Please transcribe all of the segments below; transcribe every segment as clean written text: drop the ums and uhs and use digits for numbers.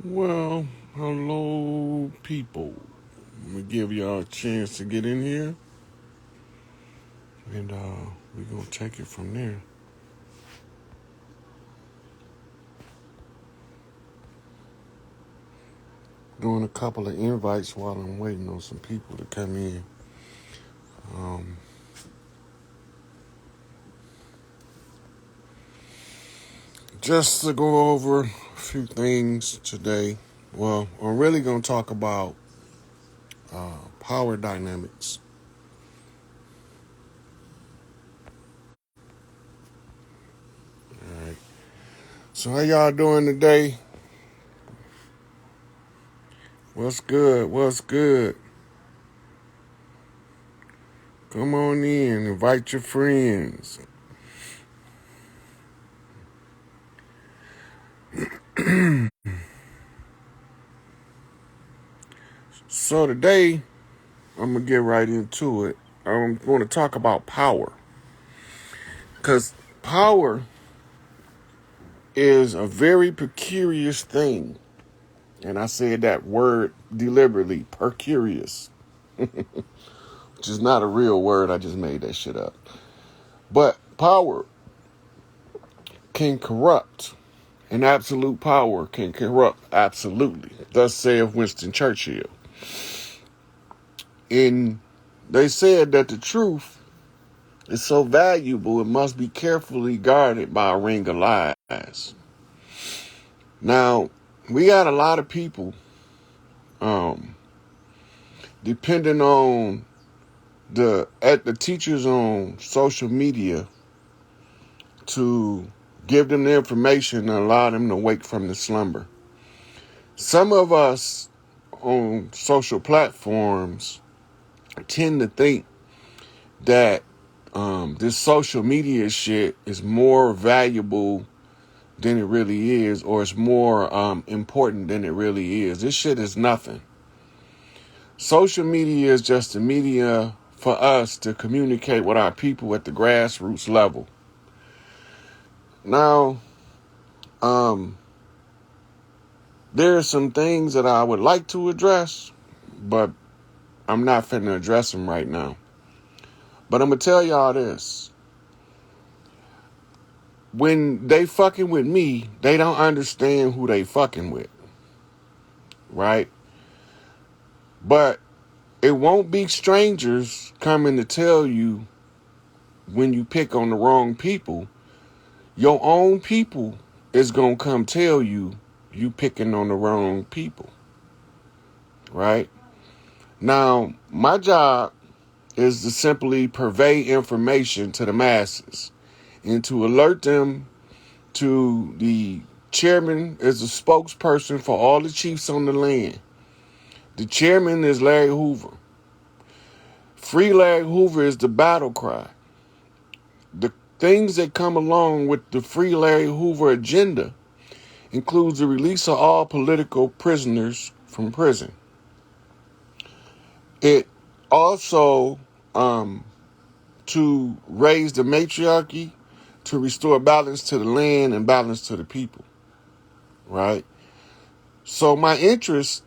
Well, hello, people. I'm gonna give y'all a chance to get in here, and we're gonna take it from there. Doing a couple of invites while I'm waiting on some people to come in. Um, just to go over a few things today. Well, I'm really gonna talk about power dynamics. All right. So how y'all doing today? What's good? What's good? Come on in. Invite your friends. So today, I'm going to get right into it. I'm going to talk about power. Because power is a very precarious thing. And I said that word deliberately, precarious, which is not a real word. I just made that shit up. But power can corrupt. And absolute power can corrupt absolutely. Thus saith Winston Churchill. And they said that the truth is so valuable, it must be carefully guarded by a ring of lies. Now, we got a lot of people, depending on the teachers on social media to give them the information and allow them to wake from the slumber. Some of us on social platforms tend to think that this social media shit is more valuable than it really is, or it's more important than it really is. This shit is nothing. Social media is just a media for us to communicate with our people at the grassroots level. Now, there are some things that I would like to address, but I'm not finna address them right now. But I'm gonna tell y'all this. When they fucking with me, they don't understand who they fucking with. Right? But it won't be strangers coming to tell you when you pick on the wrong people. Your own people is going to come tell you picking on the wrong people. Right? Now, my job is to simply purvey information to the masses and to alert them to the chairman is a spokesperson for all the chiefs on the land. The chairman is Larry Hoover. Free Larry Hoover is the battle cry. The things that come along with the Free Larry Hoover agenda includes the release of all political prisoners from prison. It also to raise the matriarchy, to restore balance to the land and balance to the people. Right? So my interest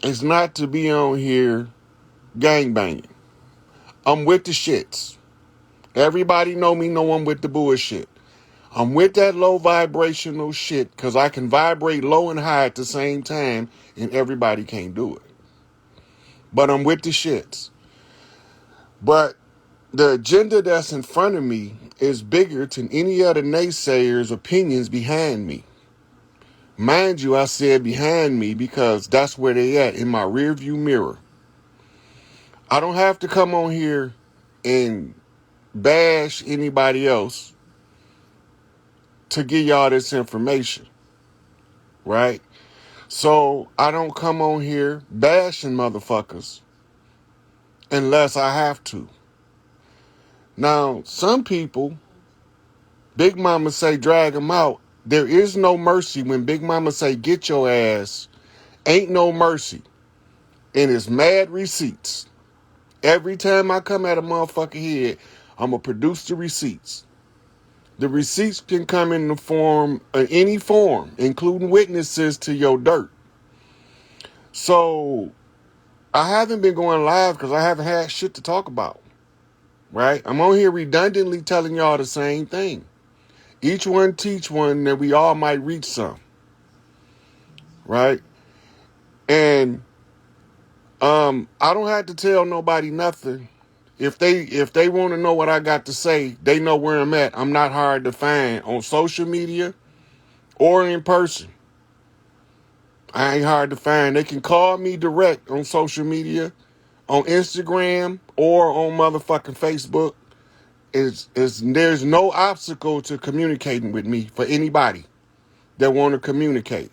is not to be on here gangbanging. I'm with the shits. Everybody know me, know I'm with the bullshit. I'm with that low vibrational shit because I can vibrate low and high at the same time and everybody can't do it. But I'm with the shits. But the agenda that's in front of me is bigger than any other naysayers' opinions behind me. Mind you, I said behind me because that's where they at, in my rearview mirror. I don't have to come on here and bash anybody else to give y'all this information, right? So I don't come on here bashing motherfuckers unless I have to. Now, some people, Big Mama say drag them out. There is no mercy when Big Mama say get your ass. Ain't no mercy. And it's mad receipts. Every time I come at a motherfucker head, I'm going to produce the receipts. The receipts can come in the form of any form, including witnesses to your dirt. So I haven't been going live because I haven't had shit to talk about, right? I'm on here redundantly telling y'all the same thing. Each one teach one that we all might reach some, right? And I don't have to tell nobody nothing. If they want to know what I got to say, they know where I'm at. I'm not hard to find on social media or in person. I ain't hard to find. They can call me direct on social media, on Instagram, or on motherfucking Facebook. There's no obstacle to communicating with me for anybody that want to communicate.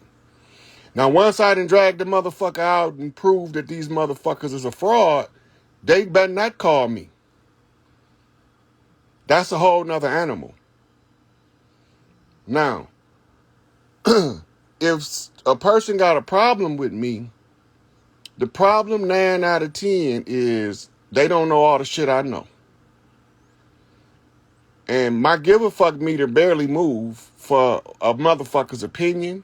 Now, once I done dragged the motherfucker out and proved that these motherfuckers is a fraud, they better not call me. That's a whole nother animal. Now, if a person got a problem with me, the problem 9 out of 10 is they don't know all the shit I know. And my give a fuck meter barely move for a motherfucker's opinion,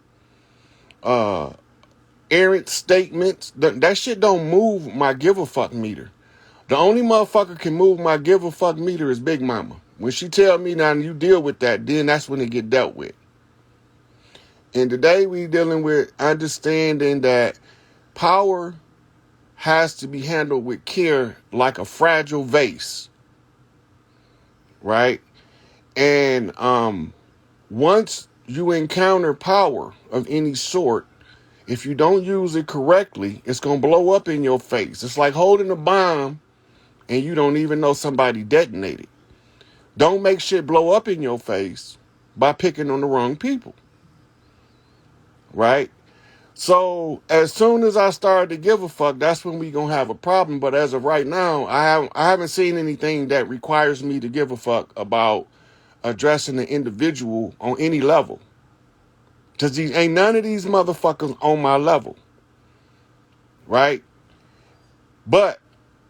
errant statements. That shit don't move my give a fuck meter. The only motherfucker can move my give a fuck meter is Big Mama. When she tell me now you deal with that, then that's when it get dealt with. And today we dealing with understanding that power has to be handled with care like a fragile vase, right? And once you encounter power of any sort, if you don't use it correctly, it's going to blow up in your face. It's like holding a bomb and you don't even know somebody detonated. Don't make shit blow up in your face by picking on the wrong people, right? So as soon as I started to give a fuck, that's when we gonna have a problem. But as of right now, I haven't seen anything that requires me to give a fuck about addressing the individual on any level. Cause ain't none of these motherfuckers on my level, right? But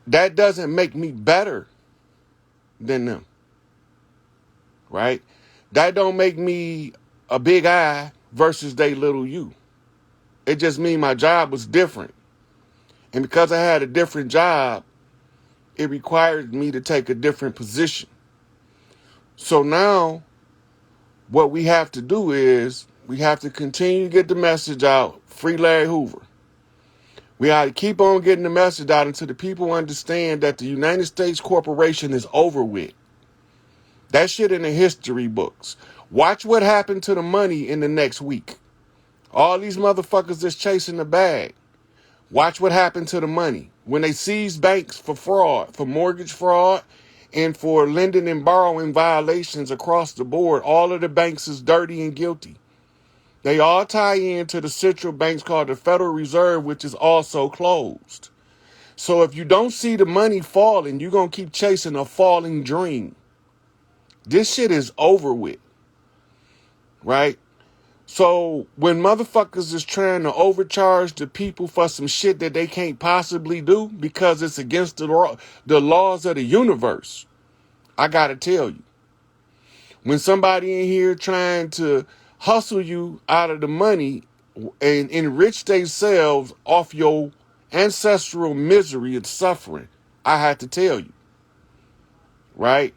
that doesn't make me better than them, right? That don't make me a big I versus they little you. It just means my job was different. And because I had a different job, it required me to take a different position. So now what we have to do is we have to continue to get the message out. Free Larry Hoover. We have to keep on getting the message out until the people understand that the United States corporation is over with. That shit in the history books. Watch what happened to the money in the next week. All these motherfuckers that's chasing the bag. Watch what happened to the money. When they seized banks for fraud, for mortgage fraud, and for lending and borrowing violations across the board, all of the banks is dirty and guilty. They all tie into the central banks called the Federal Reserve, which is also closed. So if you don't see the money falling, you're going to keep chasing a falling dream. This shit is over with, right? So when motherfuckers is trying to overcharge the people for some shit that they can't possibly do because it's against the laws of the universe, I gotta tell you, when somebody in here trying to hustle you out of the money and enrich themselves off your ancestral misery and suffering, I had to tell you, right?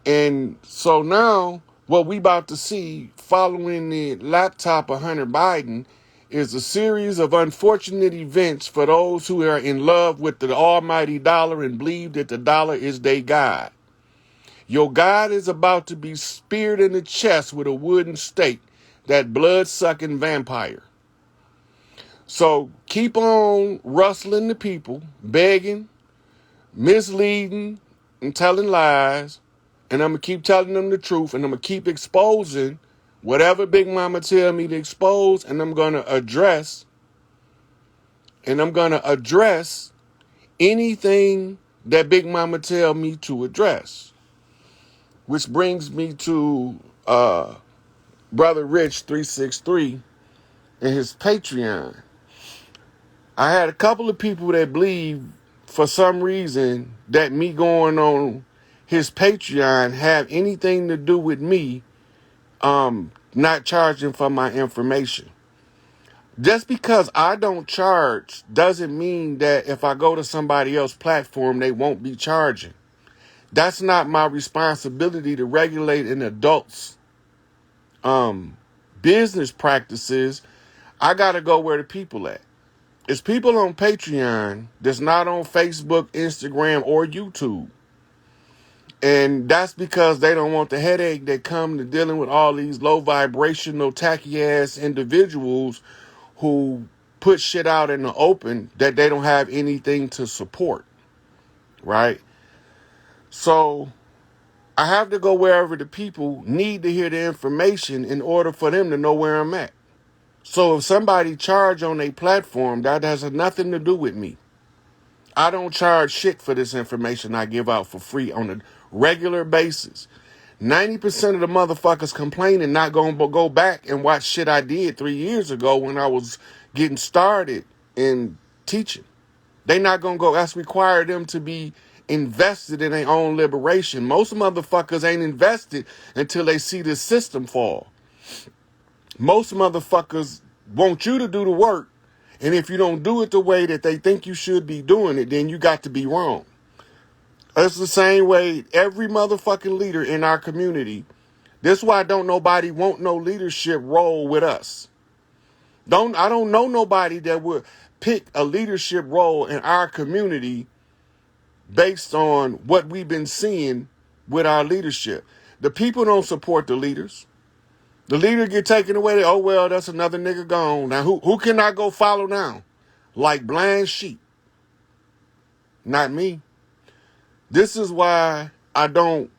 And so now what we about to see following the laptop of Hunter Biden is a series of unfortunate events for those who are in love with the almighty dollar and believe that the dollar is their God. Your God is about to be speared in the chest with a wooden stake, that blood-sucking vampire. So keep on rustling the people, begging, misleading, and telling lies. And I'm going to keep telling them the truth, and I'm going to keep exposing whatever Big Mama tell me to expose, and I'm going to address anything that Big Mama tell me to address. Which brings me to Brother Rich 363 and his Patreon. I had a couple of people that believe for some reason that me going on his Patreon have anything to do with me not charging for my information. Just because I don't charge doesn't mean that if I go to somebody else's platform, they won't be charging. That's not my responsibility to regulate an adult's business practices. I got to go where the people at. It's people on Patreon that's not on Facebook, Instagram, or YouTube. And that's because they don't want the headache that come to dealing with all these low vibrational, tacky ass individuals who put shit out in the open that they don't have anything to support. Right? So I have to go wherever the people need to hear the information in order for them to know where I'm at. So if somebody charge on a platform, that has nothing to do with me. I don't charge shit for this information I give out for free on a regular basis. 90% of the motherfuckers complaining not going to go back and watch shit I did 3 years ago when I was getting started in teaching. They not going to go. That's required them to be invested in their own liberation. Most motherfuckers ain't invested until they see the system fall. Most motherfuckers want you to do the work. And if you don't do it the way that they think you should be doing it, then you got to be wrong. It's the same way every motherfucking leader in our community. That's why don't nobody want no leadership role with us. I don't know nobody that would pick a leadership role in our community based on what we've been seeing with our leadership. The people don't support the leaders. The leader get taken away. Oh, well, that's another nigga gone. Now, who can I go follow now? Like blind sheep. Not me. This is why I don't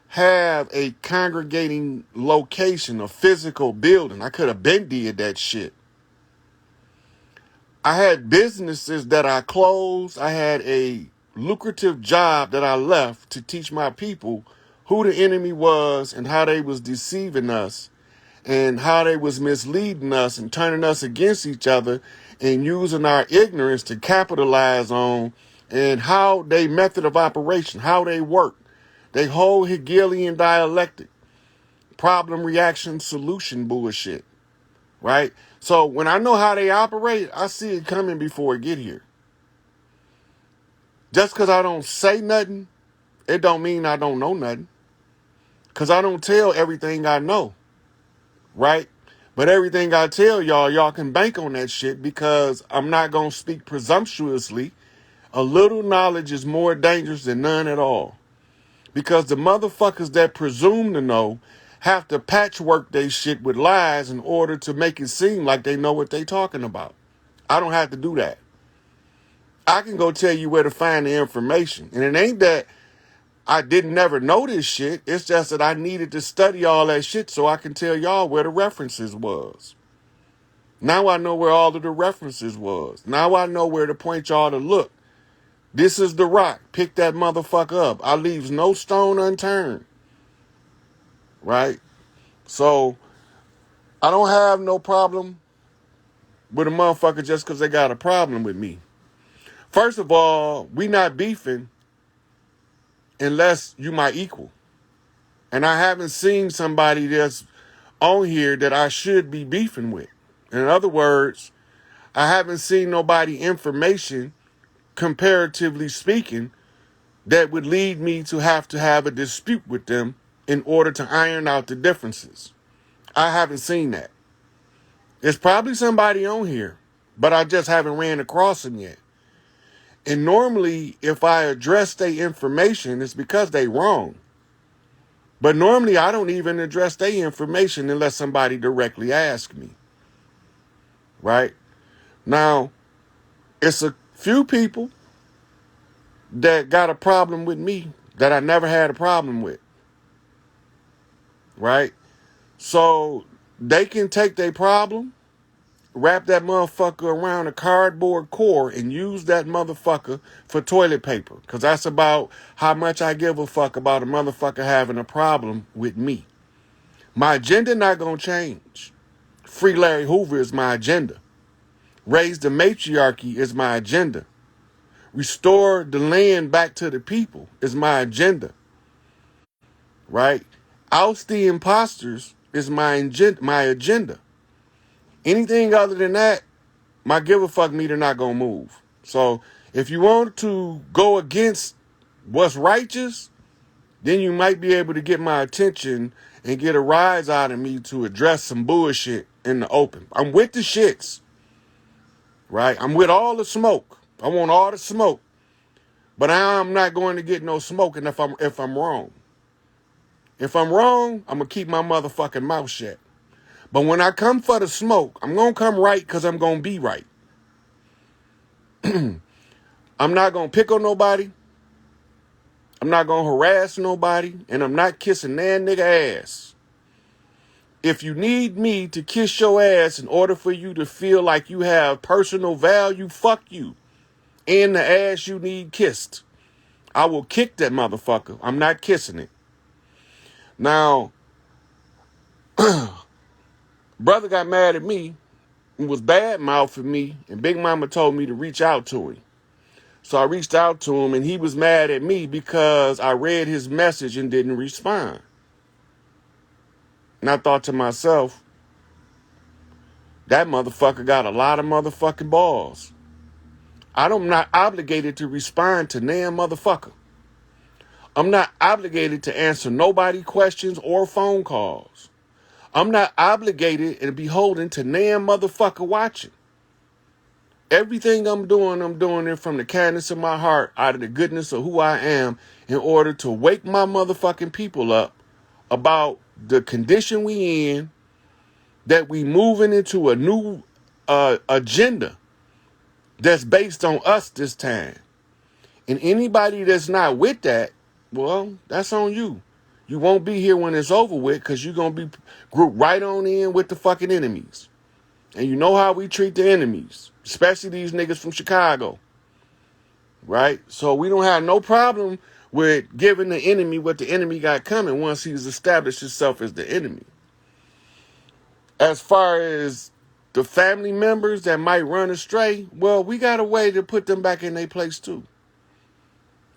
have a congregating location, a physical building. I could have been did that shit. I had businesses that I closed. I had a lucrative job that I left to teach my people who the enemy was and how they was deceiving us and how they was misleading us and turning us against each other and using our ignorance to capitalize on and how they method of operation, how they work, they whole Hegelian dialectic, problem, reaction, solution bullshit, right? So when I know how they operate, I see it coming before it get here. Just because I don't say nothing, it don't mean I don't know nothing. Because I don't tell everything I know. Right? But everything I tell y'all can bank on that shit because I'm not going to speak presumptuously. A little knowledge is more dangerous than none at all. Because the motherfuckers that presume to know have to patchwork their shit with lies in order to make it seem like they know what they talking about. I don't have to do that. I can go tell you where to find the information. And it ain't that I didn't never know this shit. It's just that I needed to study all that shit so I can tell y'all where the references was. Now I know where all of the references was. Now I know where to point y'all to look. This is the rock. Pick that motherfucker up. I leaves no stone unturned. Right? So I don't have no problem with a motherfucker just because they got a problem with me. First of all, we not beefing unless you my equal. And I haven't seen somebody that's on here that I should be beefing with. In other words, I haven't seen nobody information, comparatively speaking, that would lead me to have a dispute with them in order to iron out the differences. I haven't seen that. There's probably somebody on here, but I just haven't ran across them yet. And normally, if I address their information, it's because they wrong. But normally, I don't even address their information unless somebody directly asks me. Right? Now, it's a few people that got a problem with me that I never had a problem with. Right? So, they can take their problem, wrap that motherfucker around a cardboard core and use that motherfucker for toilet paper. Because that's about how much I give a fuck about a motherfucker having a problem with me. My agenda not going to change. Free Larry Hoover is my agenda. Raise the matriarchy is my agenda. Restore the land back to the people is my agenda. right? Oust the imposters is my agenda. Anything other than that, my give a fuck meter not gonna move. So if you want to go against what's righteous, then you might be able to get my attention and get a rise out of me to address some bullshit in the open. I'm with the shits, right? I'm with all the smoke. I want all the smoke. But I'm not going to get no smoking if I'm wrong. If I'm wrong, I'm going to keep my motherfucking mouth shut. But when I come for the smoke, I'm going to come right because I'm going to be right. I'm not going to pick on nobody. I'm not going to harass nobody. And I'm not kissing that nigga ass. If you need me to kiss your ass in order for you to feel like you have personal value, fuck you. And the ass you need kissed. I will kick that motherfucker. I'm not kissing it. Now, brother got mad at me and was bad mouthing me, and Big Mama told me to reach out to him. So I reached out to him, and he was mad at me because I read his message and didn't respond. And I thought to myself, that motherfucker got a lot of motherfucking balls. I'm not obligated to respond to damn motherfucker. I'm not obligated to answer nobody questions or phone calls. I'm not obligated and beholden to damn motherfucker watching. Everything I'm doing it from the kindness of my heart, out of the goodness of who I am, in order to wake my motherfucking people up about the condition we in, that we moving into a new agenda that's based on us this time. And anybody that's not with that, well, that's on you. You won't be here when it's over with because you're going to be grouped right on in with the fucking enemies. And you know how we treat the enemies, especially these niggas from Chicago, right? So we don't have no problem with giving the enemy what the enemy got coming once he's established himself as the enemy. As far as the family members that might run astray, well, we got a way to put them back in their place too,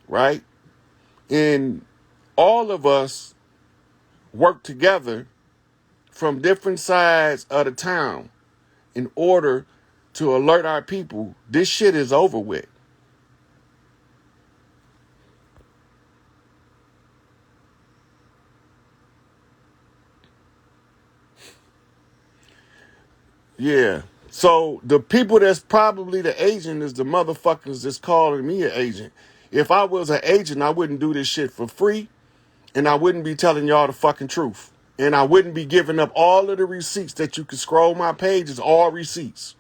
right? And all of us work together from different sides of the town in order to alert our people this shit is over with. Yeah. So the people that's probably the agent is the motherfuckers that's calling me an agent. If I was an agent, I wouldn't do this shit for free, and I wouldn't be telling y'all the fucking truth. And I wouldn't be giving up all of the receipts that you can scroll my pages, all receipts.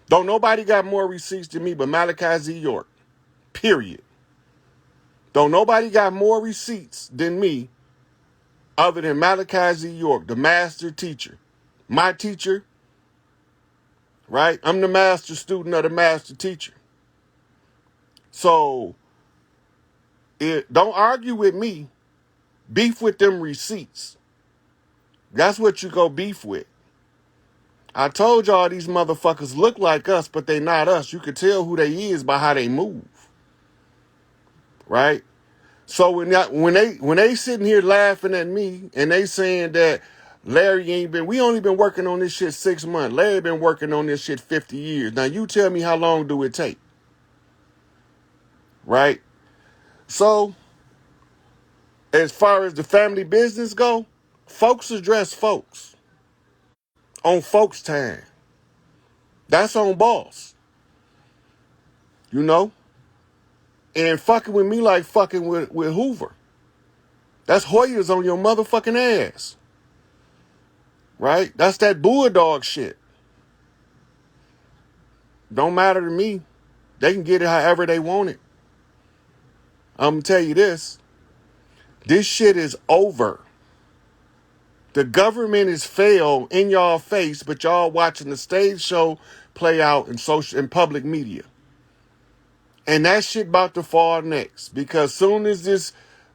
Don't nobody got more receipts than me but Malachi Z. York. Period. Don't nobody got more receipts than me other than Malachi Z. York, the master teacher. My teacher, right? I'm the master student of the master teacher. So don't argue with me. Beef with them receipts. That's what you go beef with. I told y'all these motherfuckers look like us, but they not us. You could tell who they is by how they move. Right? So when they sitting here laughing at me and they saying that we only been working on this shit 6 months. Larry been working on this shit 50 years. Now you tell me how long do it take? Right? So as far as the family business go, folks address folks on folks' time. That's on boss. You know? And fucking with me like fucking with Hoover. That's Hoyas on your motherfucking ass. Right? That's that bulldog shit. Don't matter to me. They can get it however they want it. I'm going to tell you this. This shit is over. The government has failed in y'all face, but y'all watching the stage show play out in public media. And that shit about to fall next. Because soon as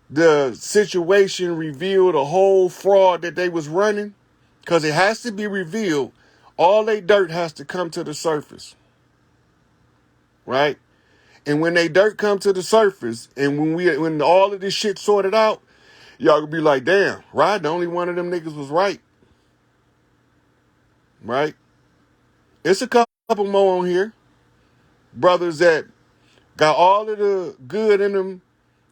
the situation revealed the whole fraud that they was running, because it has to be revealed, all they dirt has to come to the surface. Right? And when they dirt come to the surface, and when all of this shit sorted out, Y'all gonna be like, damn, right? The only one of them niggas was right, right? It's a couple more on here. Brothers that got all of the good in them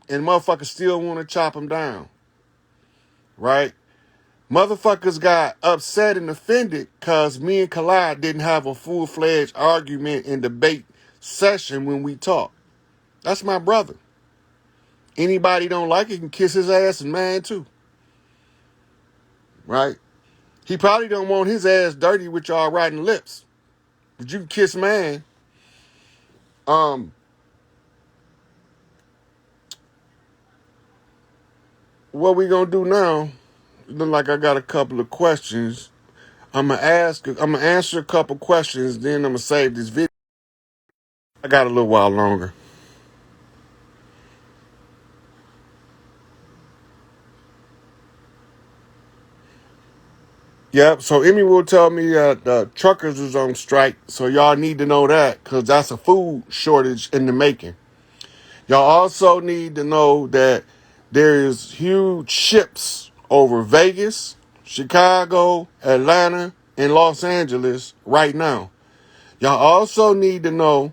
and motherfuckers still want to chop them down, right? Motherfuckers got upset and offended because me and Khalid didn't have a full-fledged argument and debate session when we talked. That's my brother. Anybody don't like it can kiss his ass and man too, right? He probably don't want his ass dirty with y'all riding lips. But you can kiss man. Um, what we gonna do now? Look like I got a couple of questions. I'm gonna answer a couple questions, then I'm gonna save this video. I got a little while longer. Yep, so Emmy will tell me that the truckers is on strike, so y'all need to know that, because that's a food shortage in the making. Y'all also need to know that there is huge ships over Vegas, Chicago, Atlanta, and Los Angeles right now. Y'all also need to know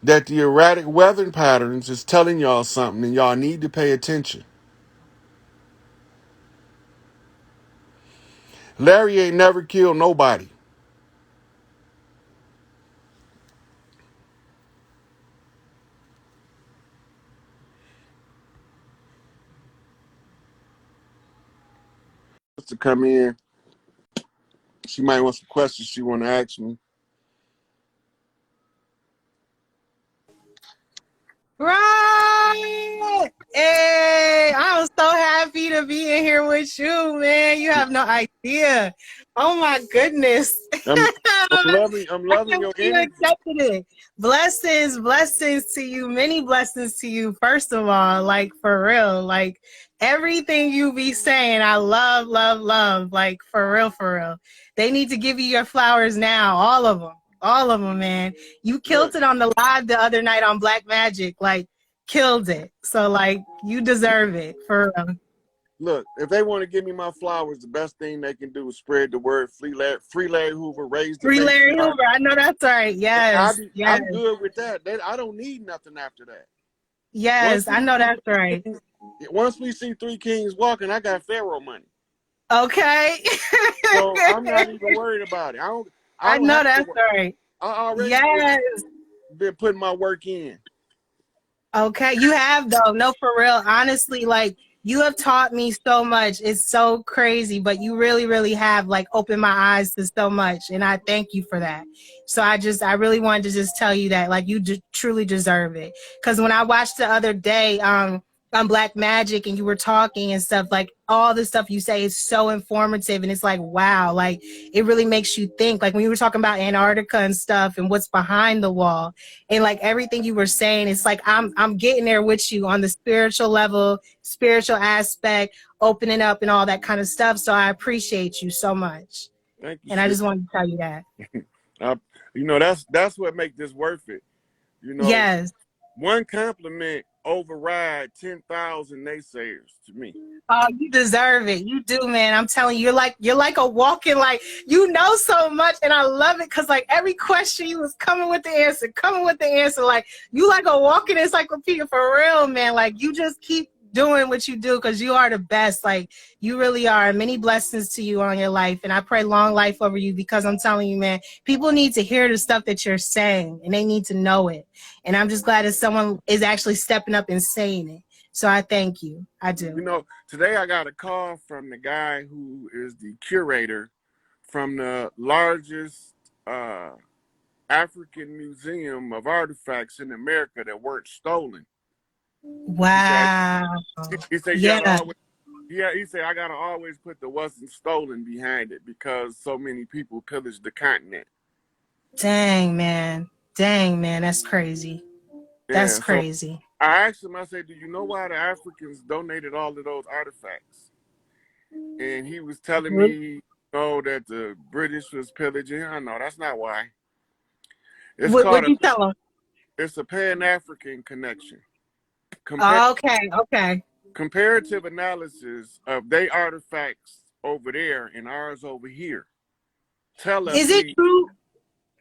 that the erratic weather patterns is telling y'all something, and y'all need to pay attention. Larry ain't never killed nobody. To come in, she might want some questions she want to ask me. Right. Hey, I'm so happy to be in here with you, man. You have no idea. Oh my goodness. I'm I loving can't your believe you energy. accepted it. Blessings, blessings to you. Many blessings to you, first of all. Like, for real. Like, everything you be saying, I love, love, love. Like, for real, for real. They need to give you your flowers now. All of them. All of them, man. You killed Look, it on the live the other night on Black Magic. Like, killed it. So, like, you deserve it, for real. look. If they want to give me my flowers, the best thing they can do is spread the word. Free Larry Hoover, raise the Free Larry matriarch. Hoover. I know that's right. Yes. Yes. I'm good with that. I don't need nothing after that. Once Yes. I we know see that's right. once we see three kings walking, I got Pharaoh money. Okay. So I'm not even worried about it. I I don't know have to that's work. right. I already Yes. been putting my work in. Okay. You have though. No, for real. Honestly, like you have taught me so much. It's so crazy, but you really, really have like opened my eyes to so much. And I thank you for that. So I really wanted to just tell you that like you truly deserve it. Cause when I watched the other day, on Black Magic and you were talking and stuff, like all the stuff you say is so informative and it's like, wow, like it really makes you think. Like when you were talking about Antarctica and stuff and what's behind the wall and like everything you were saying, it's like I'm getting there with you on the spiritual level, spiritual aspect, opening up and all that kind of stuff. So I appreciate you so much. Thank you, And I sis. just wanted to tell you that. I, that's what makes this worth it. You know, Yes. one compliment override 10,000 naysayers to me. Oh, you deserve it. You do, man. I'm telling you, you're like a walking, like you know so much, and I love it because like every question you was coming with the answer, coming with the answer. Like you like a walking encyclopedia for real, man. Like you just keep doing what you do because you are the best. Like you really are. Many blessings to you on your life, and I pray long life over you because I'm telling you, man, people need to hear the stuff that you're saying, and they need to know it. And I'm just glad that someone is actually stepping up and saying it. So I thank you. I do. You know, today I got a call from the guy who is the curator from the largest African museum of artifacts in America that weren't stolen. He said, Wow. he said you gotta Yeah. always, yeah, he said I gotta always put the wasn't stolen behind it because so many people pillaged the continent. Dang, man. Dang, man. That's crazy. That's Yeah, so crazy. I asked him, I said, do you know why the Africans donated all of those artifacts? And he was telling me, oh, that the British was pillaging. I know that's not why. It's called What'd you tell him? it's a Pan African connection. Compare Okay. Okay. comparative analysis of they artifacts over there and ours over here tell us Is it we true?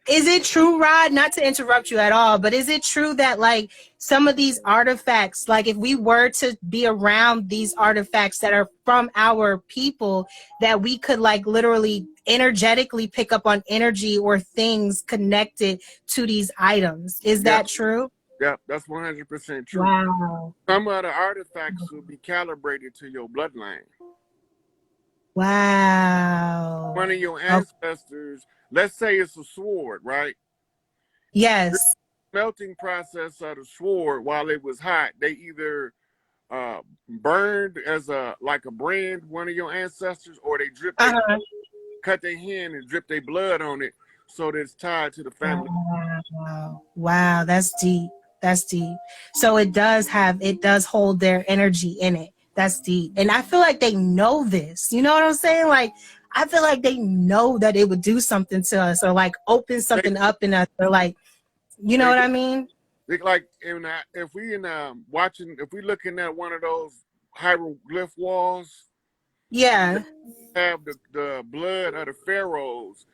Is it true, Rod? Not to interrupt you at all, but is it true that like some of these artifacts, like if we were to be around these artifacts that are from our people, that we could like literally energetically pick up on energy or things connected to these items? Is yep, that true? yep, that's 100% true. Wow. Some of the artifacts will be calibrated to your bloodline. One Wow. of your Okay. ancestors, let's say it's a sword, right? The Yes. melting process of the sword while it was hot, they either burned as a like a brand one of your ancestors, or they dripped they Uh-huh. cut their hand and dripped their blood on it so that it's tied to the family. Wow. Wow, that's deep. That's deep. So it does hold their energy in it. That's deep. And I feel like they know this. You know what I'm saying? Like, I feel like they know that it would do something to us or like open They something up in us or like, you know they what do. I mean? Like if we in watching, if we looking at one of those hieroglyph walls, Yeah. have the blood of the pharaohs,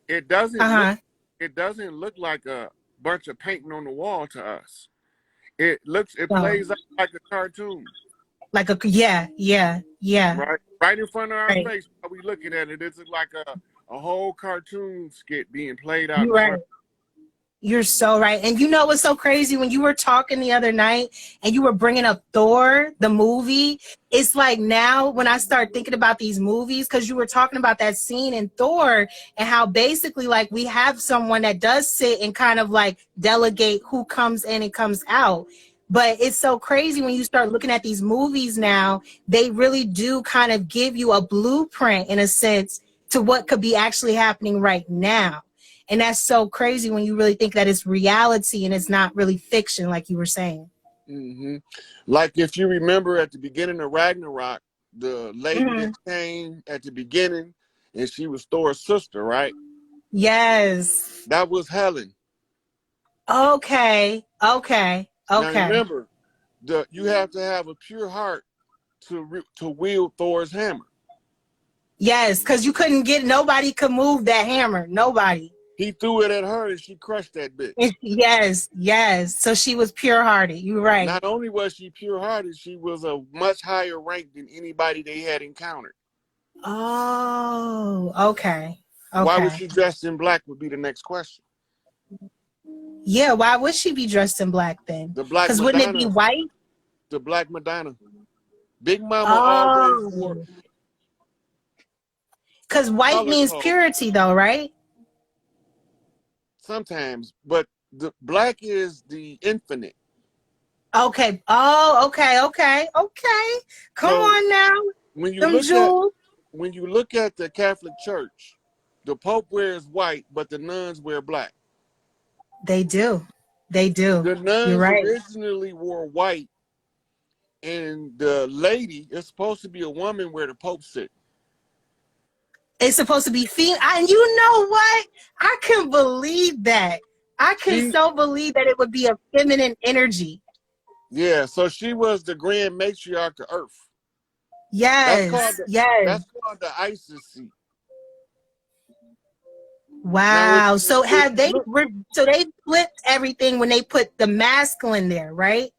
it doesn't look Uh-huh. it doesn't look like a bunch of painting on the wall to us. It So, plays out like a cartoon, like yeah. right in front of our Right. face while we looking at it. It's like a whole cartoon skit being played out You're in right. front. You're so right. And you know what's so crazy? When you were talking the other night and you were bringing up Thor, the movie, it's like now when I start thinking about these movies, because you were talking about that scene in Thor and how basically like we have someone that does sit and kind of like delegate who comes in and comes out. But it's so crazy when you start looking at these movies now, they really do kind of give you a blueprint in a sense to what could be actually happening right now. And that's so crazy when you really think that it's reality and it's not really fiction, like you were saying. Hmm. Like if you remember at the beginning of Ragnarok, the lady that Mm-hmm. came at the beginning and she was Thor's sister, right? Yes. That was Helen. Okay. Okay. Now Okay. remember, you have to have a pure heart to wield Thor's hammer. Yes, because you couldn't get nobody could move that hammer. Nobody. He threw it at her and she crushed that bitch. Yes, yes. So she was pure hearted. You're right. Not only was she pure hearted, she was a much higher rank than anybody they had encountered. Oh, okay. Why was Okay. she dressed in black would be the next question. Yeah, why would she be dressed in black then? The Black Because wouldn't it be Madonna, white? the Black Madonna. Big Mama always wore Oh, because white color means code purity though, right? sometimes, but the black is the infinite. Okay. Oh, okay, okay, okay. Come So on now. when you Them look at jewels. when you look at the Catholic Church, the Pope wears white, but the nuns wear black. They do. They do. The You're nuns right. originally wore white, and the lady is supposed to be a woman where the Pope sit. It's supposed to be female. And you know what? I can believe that. I can She, so believe that it would be a feminine energy. yeah, so she was the grand matriarch of Earth. That's called Yes. the Yes. that's called the Isis seat. Now, Wow. So if have you they look so they flipped everything when they put the masculine there, right?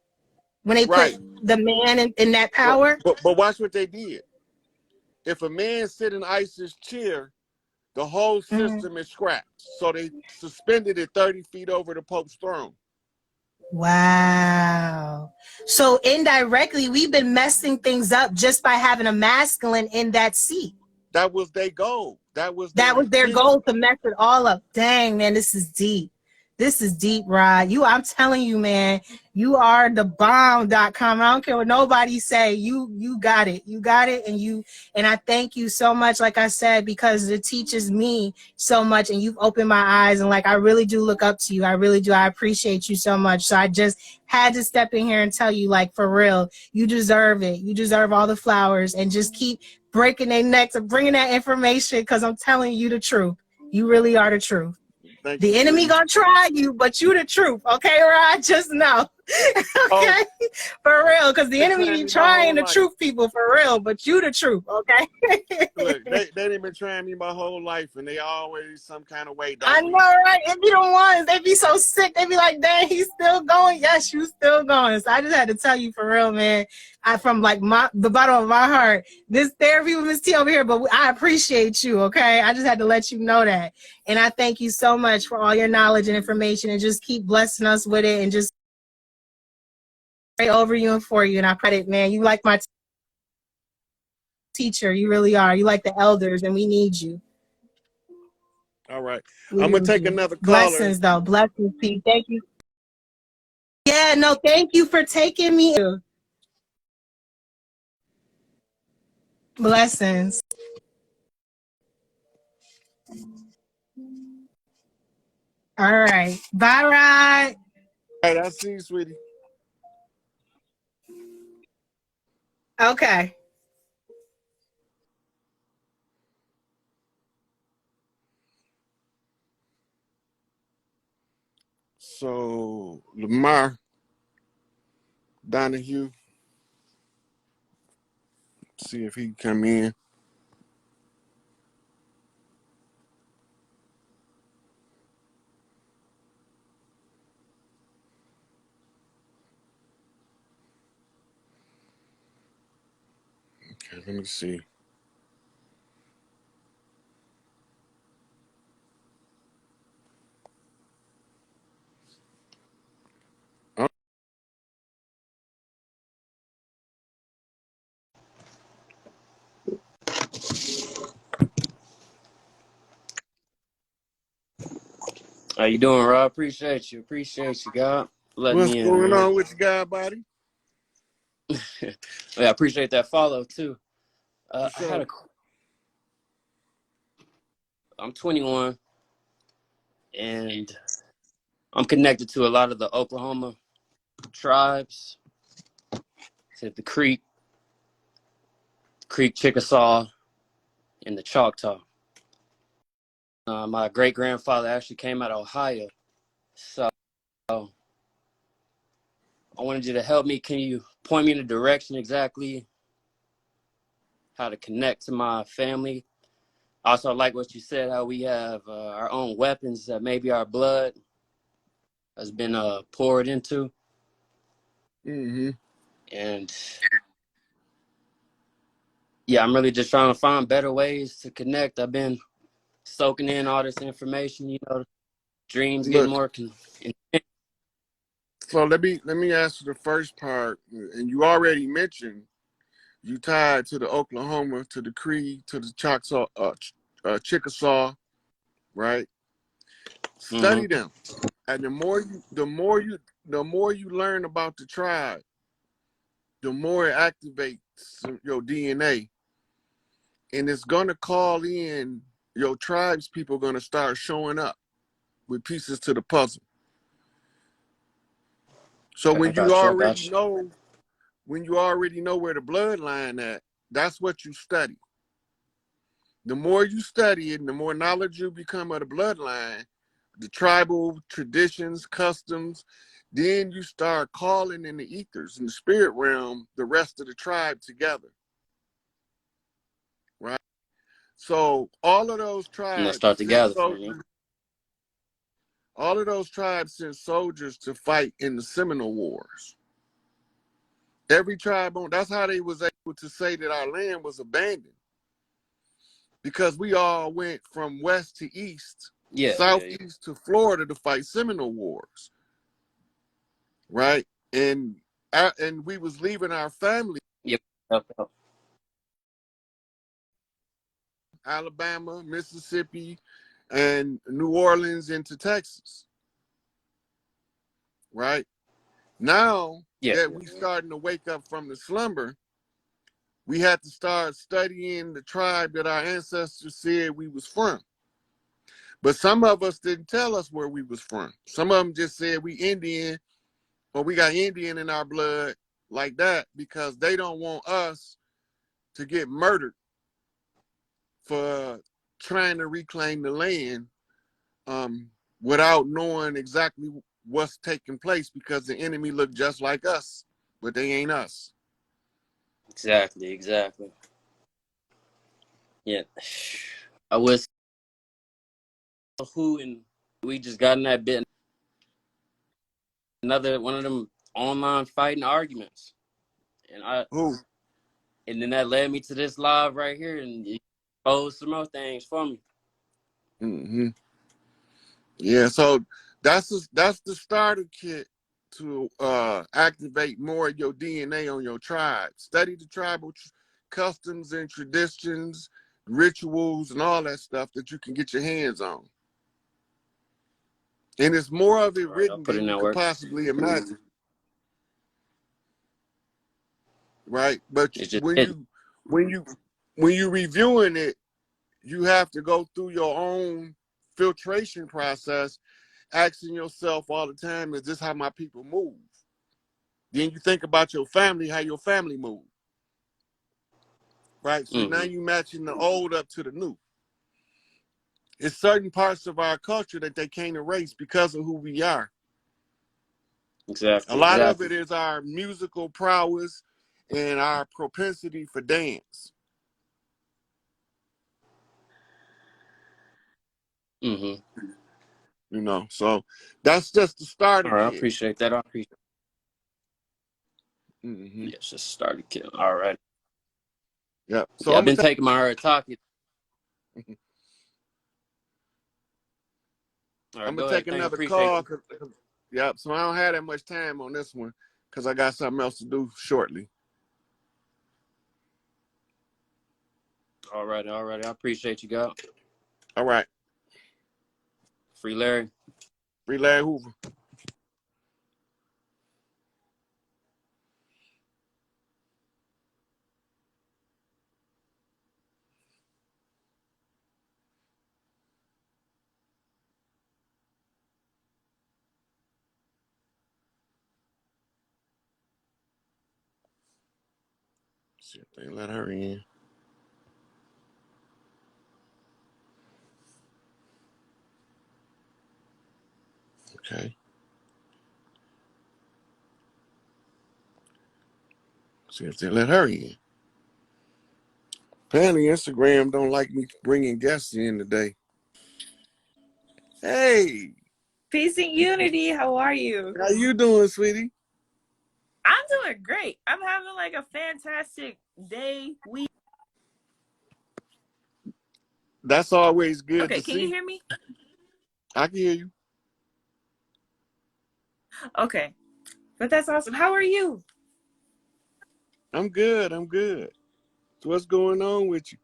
When they put right, the man in that but, power? but watch what they did. If a man sit in Isis chair, the whole Mhm. system is scrapped. So they suspended it 30 feet over the Pope's throne. Wow. So indirectly, we've been messing things up just by having a masculine in that seat. That was their goal. That was That their was their intention. goal to mess it all up. Dang, man, this is deep. This is deep, Rod. I'm telling you, man, you are the bomb.com. I don't care what nobody say. You got it. You got it. And I thank you so much, like I said, because it teaches me so much and you've opened my eyes. And like I really do look up to you. I really do. I appreciate you so much. So I just had to step in here and tell you, like, for real, you deserve it. You deserve all the flowers and just keep breaking their necks and bringing that information because I'm telling you the truth. You really are the truth. Thank you, The enemy sweetie. gonna try you, but you the truth. Okay, Rod? Just know. Oh, Okay, for real, because the been enemy trying be me my trying whole the life. truth, people, for real. But you the truth, okay? Look, they done been trying me my whole life, and they always some kind of way I don't know, win. right? It be the ones, they be so sick. They be like, dang, he's still going. Yes, you still going. So I just had to tell you for real, man. I from like the bottom of my heart. This therapy with Miss T over here, but I appreciate you, okay? I just had to let you know that. And I thank you so much for all your knowledge and information, and just keep blessing us with it, and just pray over you and for you. And I credit, man. You like my teacher. You really are. You like the elders, and we need you. All right, We I'm gonna need take you. another caller. Blessings, though. Blessings, P. Thank you. Yeah, no, thank you for taking me. Blessings. All right. Bye, Rod. All right, I see you, sweetie. Okay. So Lamar Donahue, see if he can come in. Okay, let me see. Oh, How you doing, Rob? Appreciate you. Appreciate you, God. Letting what's me in, going man. on with you, guy, buddy? Yeah, I appreciate that follow too. For I had sure. a. I'm 21, and I'm connected to a lot of the Oklahoma tribes. To the Creek, Chickasaw, and the Choctaw. My great grandfather actually came out of Ohio, so I wanted you to help me. Can you point me in the direction exactly how to connect to my family? Also, I like what you said, how we have our own weapons that maybe our blood has been poured into. Mm-hmm. And yeah, I'm really just trying to find better ways to connect. I've been soaking in all this information, dreams get Look, more so let me answer the first part, and you already mentioned you tied to the Oklahoma, to the Cree, to the Choctaw, Chickasaw, right? mm-hmm. Study them, and the more you learn about the tribe, the more it activates your DNA, and it's gonna call in your tribes. People gonna start showing up with pieces to the puzzle. So Okay, I got you. I got you. when you already know where the bloodline at, that's what you study. The more you study it, and the more knowledge you become of the bloodline, the tribal traditions, customs, then you start calling in the ethers, in the spirit realm, the rest of the tribe together, right? So And let's start together for me. all of those tribes sent soldiers to fight in the Seminole Wars. Every tribe that's how they was able to say that our land was abandoned, because we all went from west to east, Yeah, yeah, yeah. southeast to Florida to fight Seminole Wars, right? And we was leaving our family, Yep, yep, yep. Alabama, Mississippi, and New Orleans into Texas, right? Now Yeah, that yeah. we starting to wake up from the slumber, we had to start studying the tribe that our ancestors said we was from. But some of us didn't tell us where we was from. Some of them just said we Indian, or we got Indian in our blood, like that, because they don't want us to get murdered for trying to reclaim the land, without knowing exactly. what's taking place because the enemy look just like us, but they ain't us. Exactly. Yeah. I was who, and we just got in that bit. Another one of them online fighting arguments. Who? And then that led me to this live right here, and it exposed some more things for me. Mm-hmm. Yeah, so that's the starter kit to activate more of your DNA on your tribe. Study the tribal customs and traditions, rituals, and all that stuff that you can get your hands on. And it's more of it All right, I'll written put than in you that could work. possibly imagine. Right? But It's just when hidden. you reviewing it, you have to go through your own filtration process, asking yourself all the time, is this how my people move? Then you think about your family, how your family move. Right? So now Mm-hmm. you matching the old up to the new. It's certain parts of our culture that they can't erase because of who we are. A lot of Exactly. it is our musical prowess and our propensity for dance. Mm-hmm. You know, so that's just the starter All right, I kit. appreciate that. I appreciate. Mm-hmm. Yes, just started killing. All right. Yep. So Yeah, I'm I've gonna been taking my talking. All right, go take ahead. Thank. I another appreciate call. you. Yep. So I don't have that much time on this one because I got something else to do shortly. All right. I appreciate you, God. All right. Free Larry. Free Larry Hoover. See if they let her in. Okay. See if they let her in. Apparently Instagram don't like me bringing guests in today. Hey, Peace and unity. How are you? how you doing, sweetie? I'm doing great. I'm having like a fantastic day, week. That's always good Okay, to can you see. hear me? I can hear you. Okay, but that's awesome. How are you? I'm good. I'm good. So what's going on with you?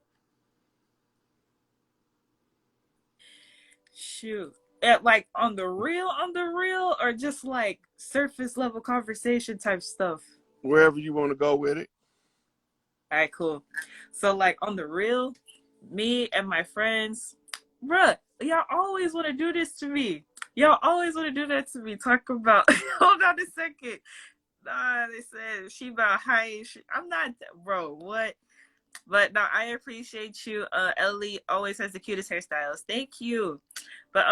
Shoot. At like on the real, or just like surface level conversation type stuff? Wherever you want to go with it. All right, cool. So like on the real, me and my friends, bruh, y'all always want to do this to me. Y'all always want to do that to me. Talk about, hold on a second. Nah, they said she about high. I'm not, bro. What? But no, I appreciate you. Ellie always has the cutest hairstyles. Thank you. But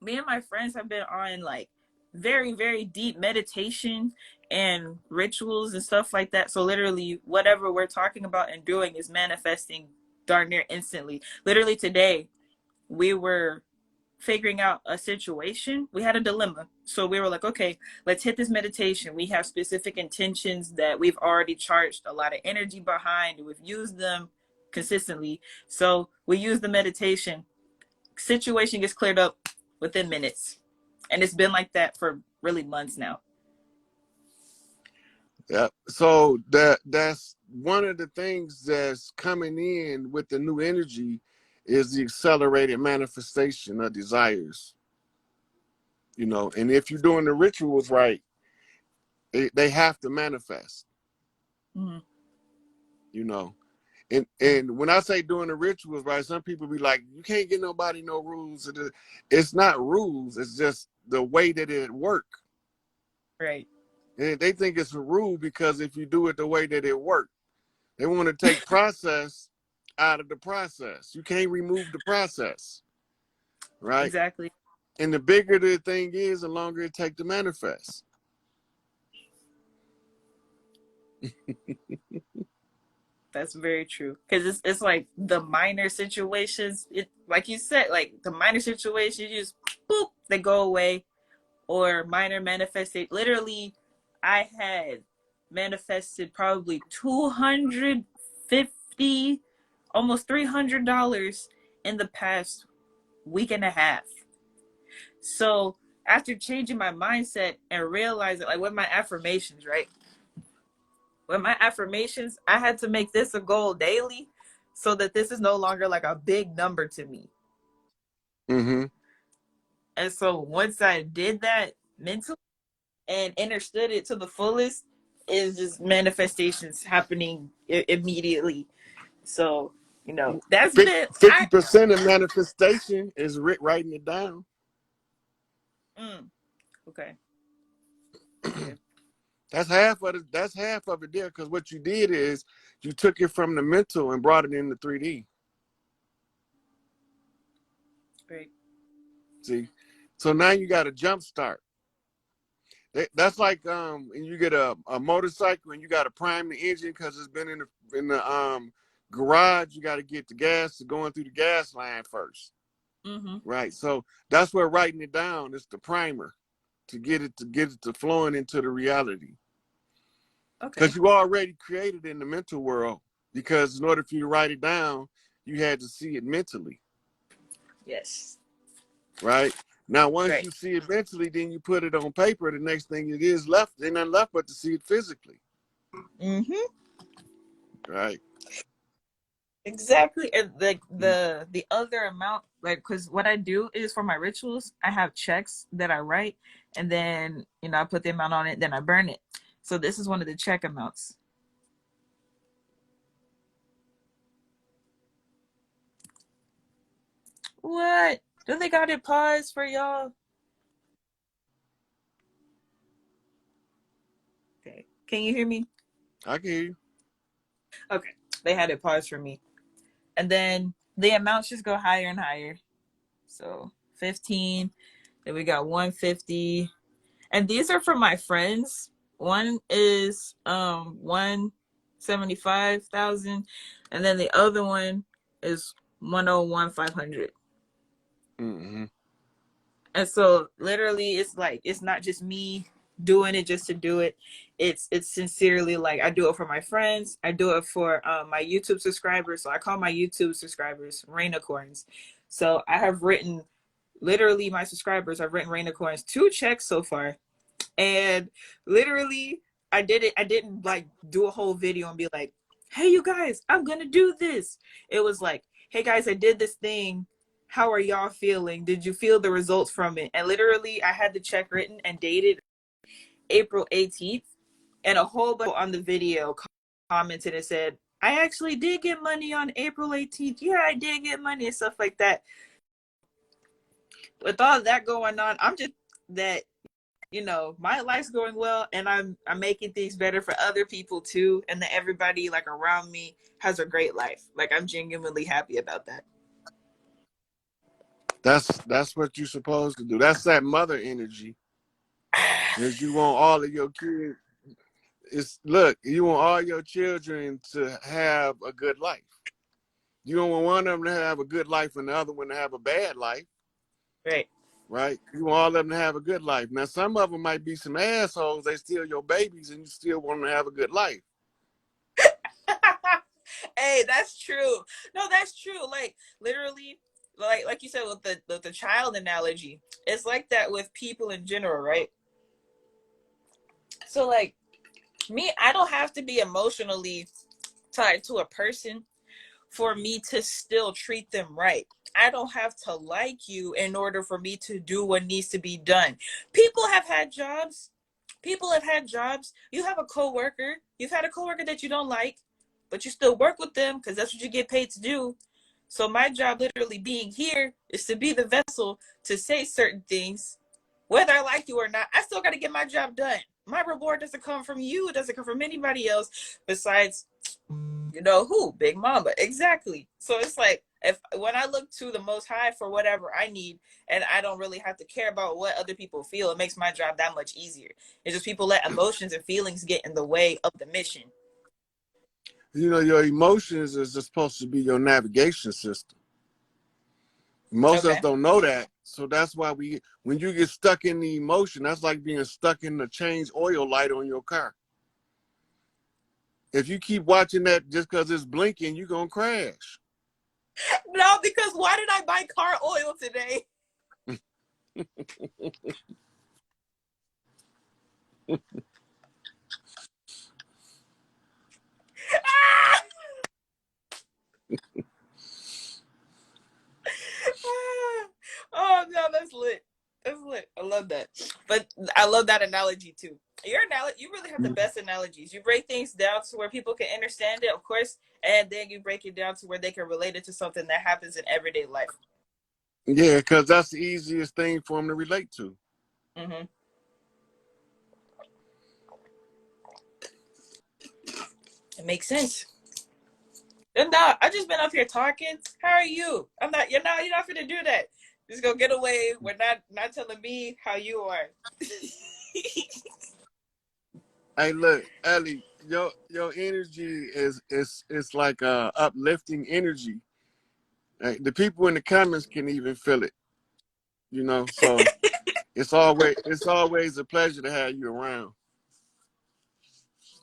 me and my friends have been on like very, very deep meditation and rituals and stuff like that. So literally, whatever we're talking about and doing is manifesting darn near instantly. Literally today, we were figuring out a situation. We had a dilemma. So we were like, okay, let's hit this meditation. We have specific intentions that we've already charged a lot of energy behind. We've used them consistently. So we use the meditation. Situation gets cleared up within minutes. And it's been like that for really months now. Yeah. So that's one of the things that's coming in with the new energy is the accelerated manifestation of desires. You know, and if you're doing the rituals right, they have to manifest. Mm-hmm. You know, and when I say doing the rituals right, some people be like, you can't get nobody no rules. It's not rules. It's just the way that it work. Right. And they think it's a rule because if you do it the way that it work, they want to take process out of the process. You can't remove the process, right? Exactly. And the bigger the thing is, the longer it takes to manifest. That's very true. Because it's like the minor situations, it like you said, like the minor situations, you just boop, they go away. Or minor manifested. Literally, I had manifested probably 250, almost $300 in the past week and a half. So after changing my mindset and realizing, like with my affirmations, right? With my affirmations, I had to make this a goal daily so that this is no longer like a big number to me. Mm-hmm. And so once I did that mentally and understood it to the fullest, is just manifestations happening immediately. So, that's been 50% of manifestation is writing it down. Okay. Yeah. That's half of it there, because what you did is you took it from the mental and brought it into 3D. Great. See, so now you got a jump start. That's like you get a motorcycle and you got to prime the engine because it's been in the garage. You got to get the gas going through the gas line first, right? So that's where writing it down is the primer to get it to flowing into the reality. Okay. Because you already created in the mental world. Because in order for you to write it down, you had to see it mentally. Yes. Right? Now, once Right. you see it mentally, then you put it on paper. The next thing it is left, ain't nothing left but to see it physically. Right? Exactly. And like the other amount, like, because what I do is for my rituals, I have checks that I write, and then I put the amount on it, then I burn it. So this is one of the check amounts. What? Do they got it paused for y'all? Okay. Can you hear me? I can hear you. Okay. They had it paused for me. And then the amounts just go higher and higher. So 15, then we got 150. And these are for my friends. One is 175,000, and then the other one is 101,500. Mm-hmm. And so literally it's like it's not just me doing it just to do it. It's sincerely, like, I do it for my friends. I do it for my YouTube subscribers. So I call my YouTube subscribers Rainicorns. So I have written, literally, my subscribers, I've written Rainicorns 2 checks so far. And literally I did it. I didn't like do a whole video and be like, hey you guys, I'm gonna do this. It was like, hey guys, I did this thing. How are y'all feeling? Did you feel the results from it? And literally I had the check written and dated April 18th, and a whole bunch on the video commented and said, I actually did get money on April 18th. Yeah, I did get money and stuff like that. With all that going on, I'm just that my life's going well, and I'm making things better for other people too, and that everybody like around me has a great life. Like, I'm genuinely happy about that. That's what you're supposed to do. That's that mother energy. Is you want all of your kids. You want all your children to have a good life. You don't want one of them to have a good life and the other one to have a bad life. Right. Right? You want all of them to have a good life. Now, some of them might be some assholes. They steal your babies, and you still want them to have a good life. Hey, that's true. No, that's true. Like, literally, like you said with the child analogy, it's like that with people in general, right? So, like, me, I don't have to be emotionally tied to a person for me to still treat them right. I don't have to like you in order for me to do what needs to be done. People have had jobs. People have had jobs. You have a coworker. You've had a coworker that you don't like, but you still work with them because that's what you get paid to do. So my job, literally being here, is to be the vessel to say certain things, whether I like you or not. I still got to get my job done. My reward doesn't come from you. It doesn't come from anybody else besides, who? Big Mama. Exactly. So it's like, if when I look to the Most High for whatever I need, and I don't really have to care about what other people feel, it makes my job that much easier. It's just people let emotions and feelings get in the way of the mission. You know, your emotions is supposed to be your navigation system. Most of us Okay. don't know that. So that's why when you get stuck in the emotion, that's like being stuck in the change oil light on your car. If you keep watching that just because it's blinking, you're going to crash. No, because why did I buy car oil today? Oh no, that's lit. That's lit. I love that. But I love that analogy too. You really have the best analogies. You break things down to where people can understand it, of course, and then you break it down to where they can relate it to something that happens in everyday life. Yeah, because that's the easiest thing for them to relate to. Mm-hmm. It makes sense. And now I just been up here talking. How are you? I'm not. You're not gonna do that. Just go get away. We're not telling me how you are. Hey, look, Ellie, your energy is like uplifting energy. Like, the people in the comments can even feel it, you know. So it's always a pleasure to have you around.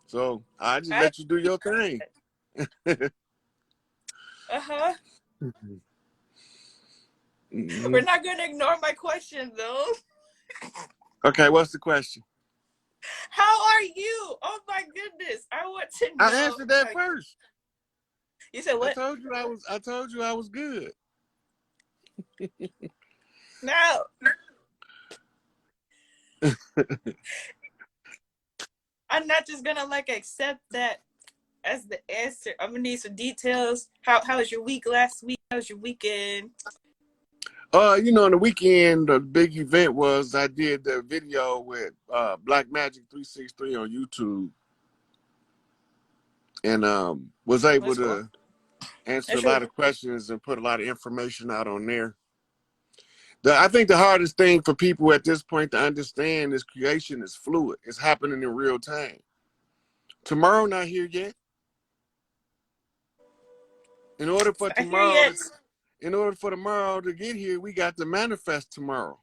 So I just I let you do your thing. uh-huh. Hmm. We're not gonna ignore my question though. Okay, what's the question? How are you? Oh my goodness. I want to I know answered how that first. you said I what? told you I was good. No. I'm not just gonna like accept that as the answer. I'm gonna need some details. How was your week last week? How was your weekend? You know, on the weekend, the big event was I did the video with Black Magic 363 on YouTube, and was able That's cool. to answer a That's really lot cool. of questions and put a lot of information out on there. I think the hardest thing for people at this point to understand is creation is fluid. It's happening in real time. Tomorrow not here yet. In order for I hear tomorrow to yes. in order for tomorrow to get here, we got to manifest tomorrow.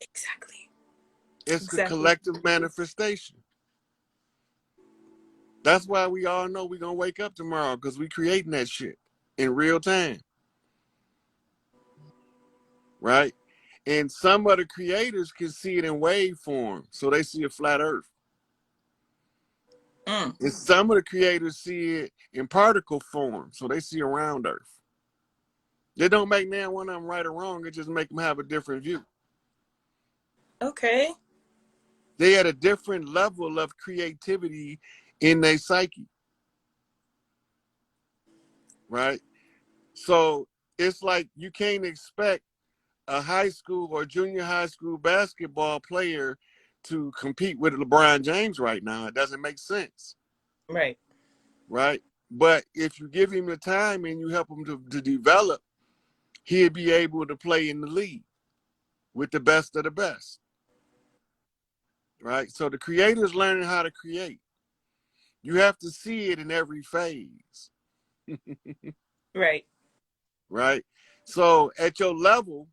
Exactly. It's the Exactly. collective manifestation. That's why we all know we're gonna wake up tomorrow, because we creating that shit in real time. Right? And some of the creators can see it in wave form, so they see a flat earth. Mm. And some of the creators see it in particle form, so they see a round earth. They don't make now one of them right or wrong, it just make them have a different view. Okay. They at a different level of creativity in their psyche, right? So it's like you can't expect a high school or junior high school basketball player to compete with LeBron James right now. It doesn't make sense, Right. right? But if you give him the time and you help him to develop, he'll be able to play in the league with the best of the best, right? So the creator is learning how to create. You have to see it in every phase, Right. right? So at your level,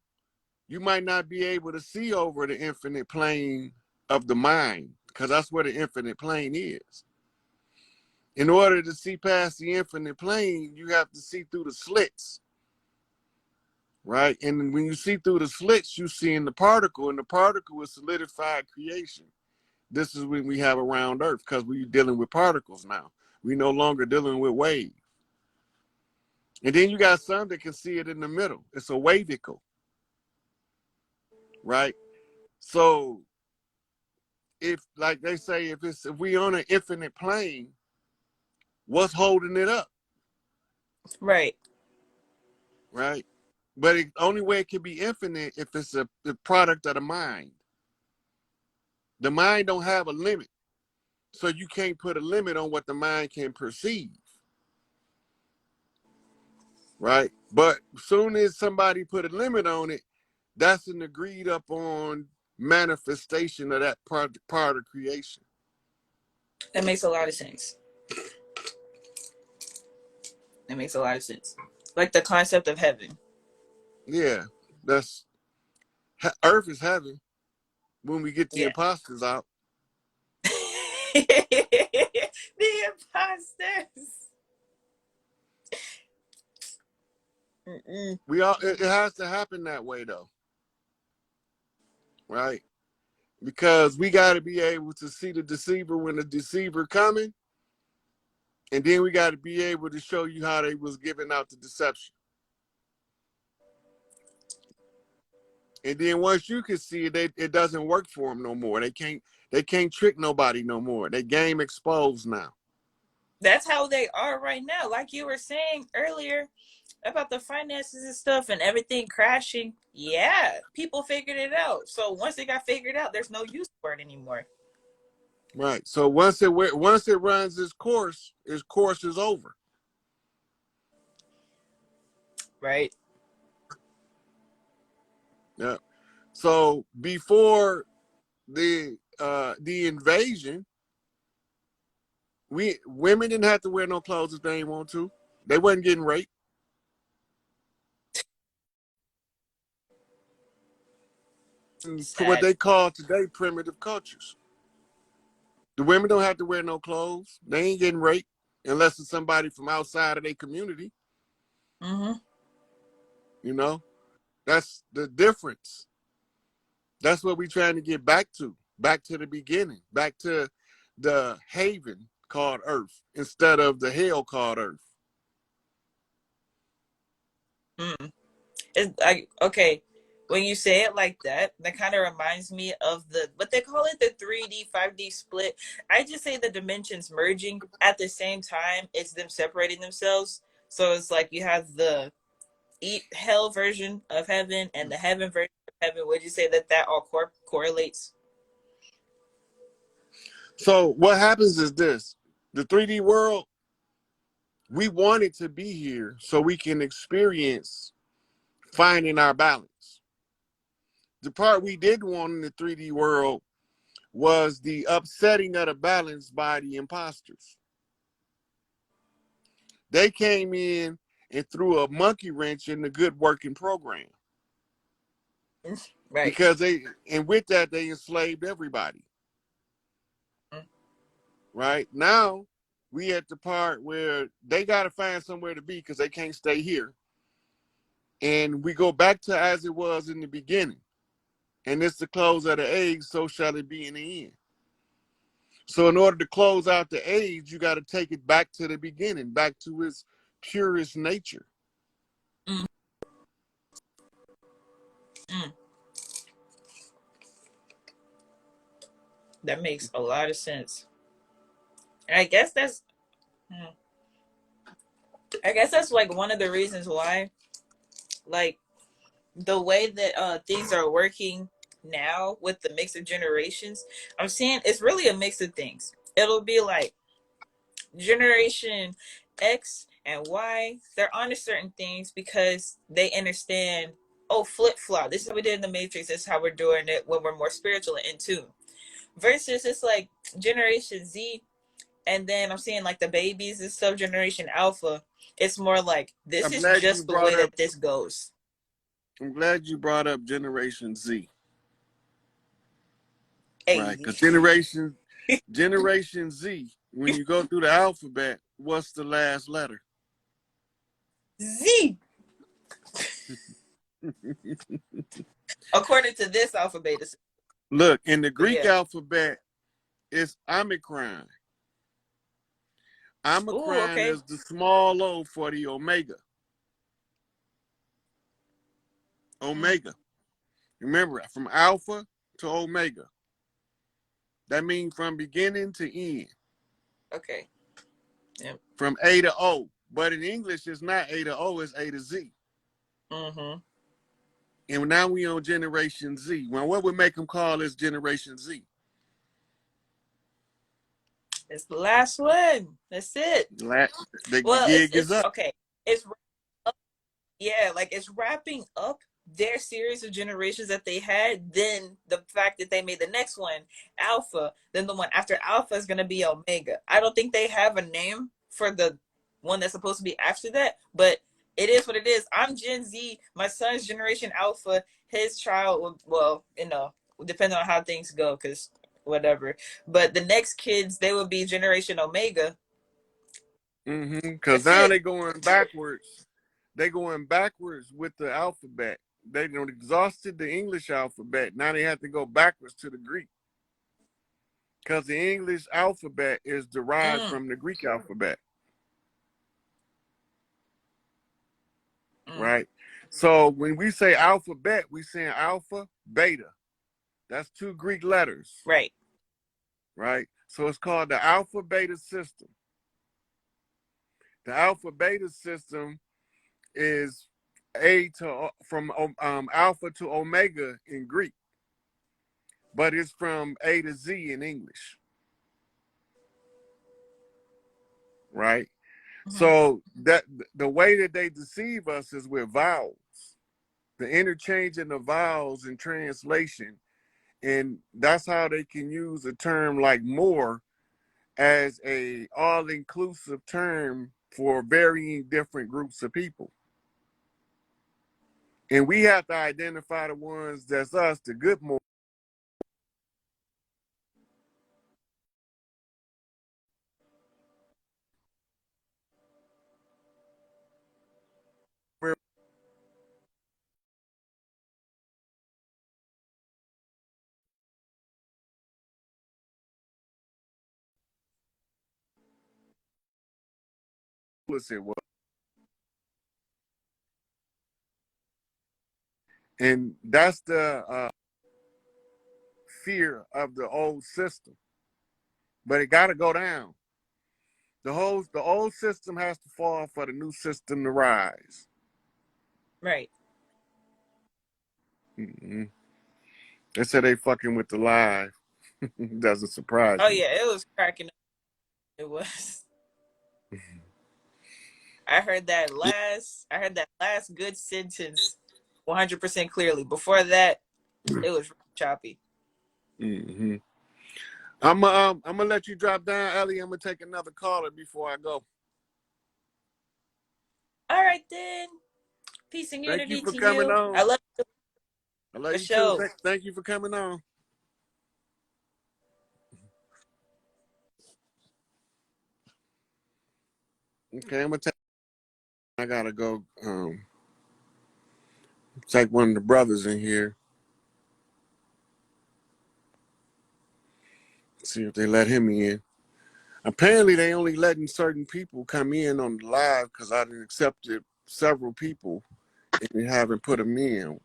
you might not be able to see over the infinite plane of the mind, because that's where the infinite plane is. In order to see past the infinite plane, you have to see through the slits, right? And when you see through the slits, you see in the particle, and the particle is solidified creation. This is when we have a round earth, because we're dealing with particles now. We no longer dealing with waves. And then you got some that can see it in the middle. It's a wavicle, right? So if, like they say, if we on an infinite plane, what's holding it up, Right. right? But the only way it can be infinite if it's the product of the mind. The mind don't have a limit, so you can't put a limit on what the mind can perceive. right? But soon as somebody put a limit on it, that's an agreed upon manifestation of that part of creation. That makes a lot of sense. That makes a lot of sense. Like the concept of heaven. Yeah, that's earth is heaven when we get the Yeah. imposters out. The imposters. Mm-mm. We all it has to happen that way though, right? Because we got to be able to see the deceiver when the deceiver coming, and then we got to be able to show you how they was giving out the deception. And then once you can see it, it doesn't work for them no more. They can't trick nobody no more. They game exposed now. That's how they are right now. Like you were saying earlier about the finances and stuff and everything crashing. Yeah, people figured it out. So once it got figured out, there's no use for it anymore. Right. So once it runs its course is over. Right. Yeah. So before the invasion, women didn't have to wear no clothes if they didn't want to. They wasn't getting raped. For what Sad. they call today primitive cultures. The women don't have to wear no clothes. They ain't getting raped unless it's somebody from outside of their community. Mm-hmm. You know, that's the difference. That's what we're trying to get back to the beginning, back to the haven called Earth instead of the hell called Earth. Mm. It's like, okay, when you say it like that, that kind of reminds me of what they call it, the 3D, 5D split. I just say the dimensions merging at the same time. It's them separating themselves. So it's like you have the hell version of heaven and the heaven version of heaven. Would you say that all correlates? So what happens is this: the 3D world, we want it to be here so we can experience finding our balance. The part we didn't want in the 3D world was the upsetting of the balance by the imposters. They came in and threw a monkey wrench in the good working program Right. because and with that, they enslaved everybody. Right now, we at the part where they got to find somewhere to be because they can't stay here. And we go back to as it was in the beginning. And it's the close of the age, so shall it be in the end. So in order to close out the age, you got to take it back to the beginning, back to its purest nature. Mm. Mm. That makes a lot of sense. And hmm, I guess that's like one of the reasons why, like the way that things are working now with the mix of generations, I'm seeing it's really a mix of things. It'll be like generation X and Y, they're onto certain things because they understand, oh, flip flop. This is what we did in the Matrix. This is how we're doing it when we're more spiritual and in tune. Versus it's like Generation Z, and then I'm seeing like the babies and stuff, Generation Alpha. It's more like this I'm is glad you just the brought way up. that this goes. I'm glad you brought up Generation Z, right? Hey, Because Generation Z, when you go through the alphabet, what's the last letter? Z. According to this alphabet. Look, in the Greek Yeah. alphabet, it's Omicron. Ooh, Omicron okay. is the small o for the omega. Mm, Omega. Remember, from alpha to omega. That means from beginning to end. okay. Yep. From A to O. But in English, it's not A to O, it's A to Z. Mm-hmm. And now we on Generation Z. Well, what would make them call this Generation Z? It's the last one. That's it. The Well, gig is it's up. okay. It's Yeah, like it's wrapping up their series of generations that they had. Then the fact that they made the next one Alpha, then the one after Alpha is gonna be Omega. I don't think they have a name for the one that's supposed to be after that, but it is what it is. I'm Gen Z. My son's Generation Alpha. His child, well, depending on how things go, because whatever. But the next kids, they will be Generation Omega. Because That's now it. they going backwards. They going backwards with the alphabet. They done exhausted the English alphabet. Now they have to go backwards to the Greek. Because the English alphabet is derived Mm, from the Greek alphabet, mm, right? So when we say alphabet, we saying alpha, beta. That's two Greek letters, right. right? So it's called the alpha beta system. The alpha beta system is from alpha to omega in Greek, but it's from A to Z in English, right? Mm-hmm. So that the way that they deceive us is with vowels, the interchanging of vowels in translation, and that's how they can use a term like more as a all-inclusive term for varying different groups of people. And we have to identify the ones that's us, the good more. It was. And that's the fear of the old system. But it got to go down. The old system has to fall for the new system to rise. Right. Mm-hmm. They said they fucking with the live. Doesn't surprise Oh me. yeah, it was cracking up. It was. I heard that last good sentence 100% clearly. Before that, it was really choppy. Mm-hmm. I'm gonna let you drop down, Ellie. I'm gonna take another caller before I go. All right then. Peace and Thank you unity for to coming you. I on. love I love the you too. show. Thank you for coming on. Okay, I'm gonna take. I gotta go. Take one of the brothers in here. See if they let him in. Apparently, they only letting certain people come in on the live because I done accepted several people and haven't put them in.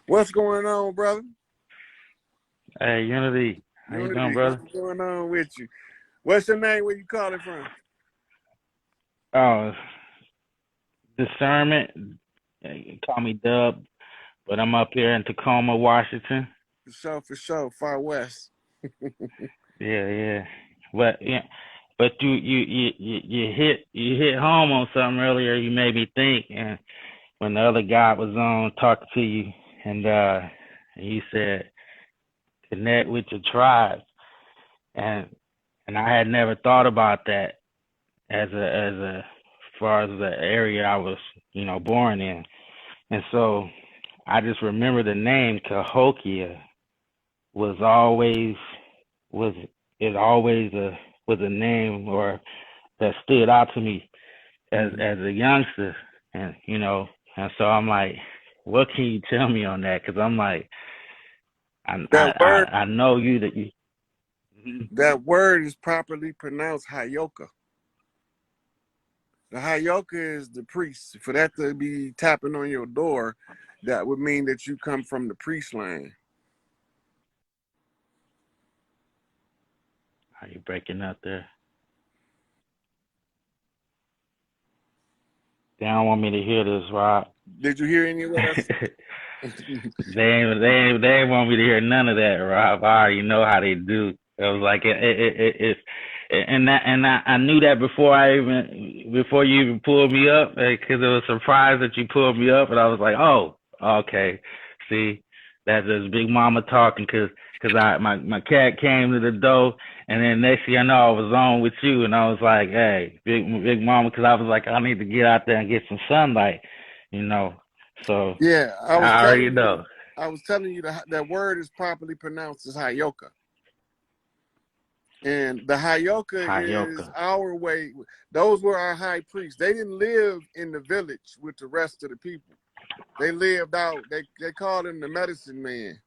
What's going on, brother? Hey, Unity. How you doing, Unity, brother? what's going on with you? What's your name? Where you calling from? Oh, discernment. You call me Dub, but I'm up here in Tacoma, Washington. For sure, Far West. Yeah, yeah. But yeah, but you hit home on something earlier. You made me think, and when the other guy was on talking to you, and he said connect with your tribe, and I had never thought about that as far as the area I was, born in. And so I just remember the name Cahokia was always was it always was a name or that stood out to me Mhm. as a youngster, and and so I'm like, what can you tell me on that? Because I'm like, That word, I know you that you. Mhm. that word is properly pronounced Hayoka. The Hayoka is the priest. For that to be tapping on your door, that would mean that you come from the priest line. Are you breaking up there? They don't want me to hear this, Rob. Did you hear any of what I said? They ain't want me to hear none of that, Rob. I already know how they do. It was like it's I knew that before you even pulled me up, because it was a surprise that you pulled me up, and I was like, oh, okay, see, that's just Big Mama talking, cause my cat came to the door, and then next thing I know I was on with you, and I was like, hey, Big Mama, cause I was like, I need to get out there and get some sunlight, you know, so Yeah, I already know. I was telling you that word is properly pronounced as Hayoka. And the Hayoka is Hayoka. our way. Those were our high priests. They didn't live in the village with the rest of the people. They lived out. They called him the medicine man.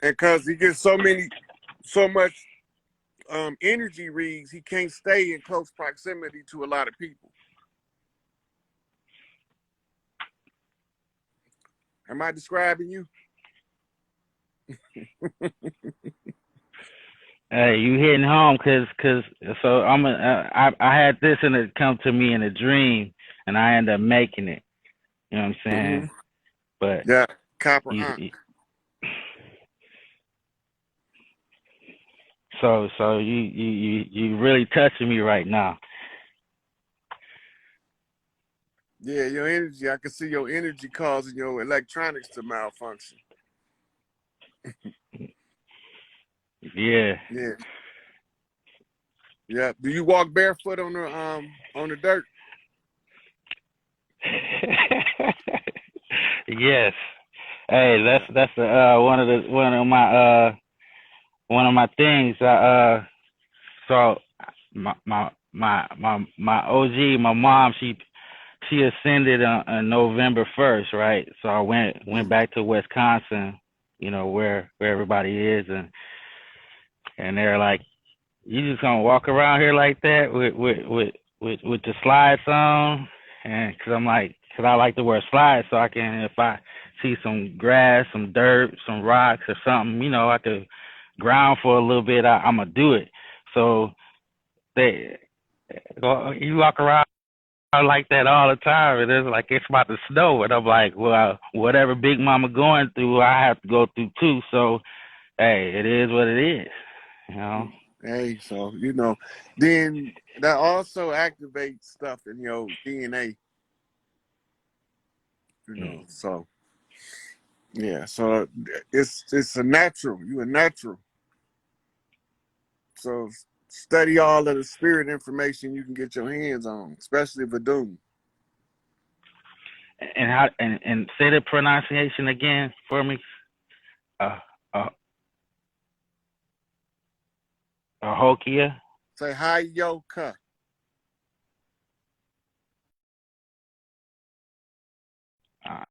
And because he gets so much energy reads, he can't stay in close proximity to a lot of people. Am I describing you? Hey, you hitting home, cause so I had this and it come to me in a dream, and I ended up making it. You know what I'm saying? Mm-hmm. But Yeah, copper you, aunt. you so you really touching me right now. Yeah, your energy. I can see your energy causing your electronics to malfunction. Yeah. Yeah, yeah. Do you walk barefoot on the dirt? Yes. Hey, Yeah. that's one of my things. So my OG, my mom, she ascended on November 1st, right? So I went back to Wisconsin, you know, where everybody is, and they're like, you just gonna walk around here like that with the slides on, and cause I like to wear slides, so I can, if I see some grass, some dirt, some rocks or something, you know, I could ground for a little bit. I'm gonna do it. So you walk around like that all the time, and it's like it's about to snow, and I'm like, well, whatever Big Mama going through, I have to go through too. So hey, it is what it is, you know. Hey, so then that also activates stuff in your DNA. Mm. So yeah, so it's a natural. You a natural. So study all of the spirit information you can get your hands on, especially Vadum. And how and say the pronunciation again for me. Uh, uh, Hokia. Say Hayoka.